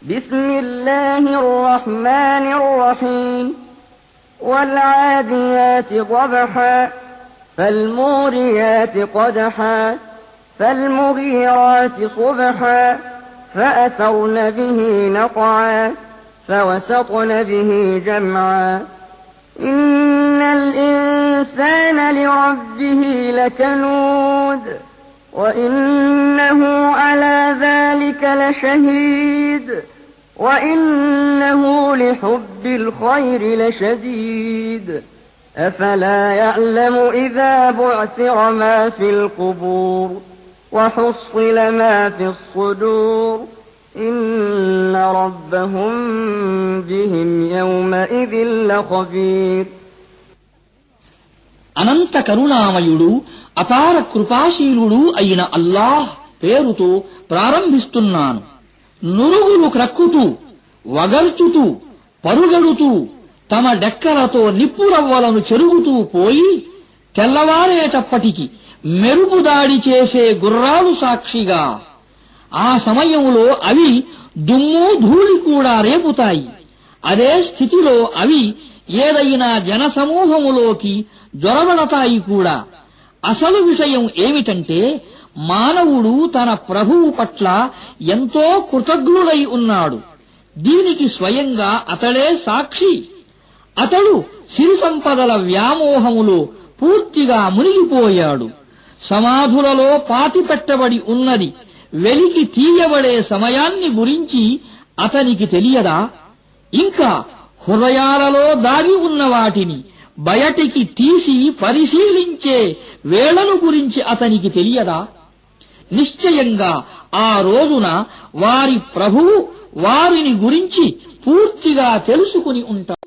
بسم الله الرحمن الرحيم والعاديات ضبحا فالموريات قدحا فالمغيرات صبحا فأثرن به نقعا فوسطن به جمعا إن الإنسان لربه لكنود وإنه على ذلك لشهيد وإنه لحب الخير لشديد أفلا يعلم إذا بعثر ما في القبور وحصل ما في الصدور إن ربهم بهم يومئذ لخبير అనంత కరుణామయుడు అపార కృపాశీలుడు అయిన అల్లాహ్ పేరుతో ప్రారంభిస్తున్నాను. నురుగులు క్రక్కుతూ వగల్చుతూ పరుగెడుతూ తమ డెక్కలతో నిప్పురవ్వలను చెరుగుతూ పోయి తెల్లవారేటప్పటికి మెరుపు దాడి చేసే గుర్రాలు సాక్షిగా ఆ సమయంలో అవి దుమ్ము ధూళి కూడా రేపుతాయి. అదే స్థితిలో అవి ఏదైనా జనసమూహములోకి జొరబడతాయి కూడా. అసలు విషయం ఏమిటంటే మానవుడు తన ప్రభువు పట్ల ఎంతో కృతజ్ఞుడై ఉన్నాడు. దీనికి స్వయంగా అతడే సాక్షి. అతడు సిరి సంపదల వ్యామోహములో పూర్తిగా మునిగిపోయాడు. సమాధులలో పాతిపెట్టబడి ఉన్నది వెలికి తీయబడే సమయాన్ని గురించి అతనికి తెలియదా? ఇంకా హృదయాలలో దాగి ఉన్న వాటిని బయటికి తీసి పరిశీలించే వేళను గురించి అతనికి తెలియదా? నిశ్చయంగా ఆ రోజున వారి ప్రభువు వారిని గురించి పూర్తిగా తెలుసుకుని ఉంటాడు.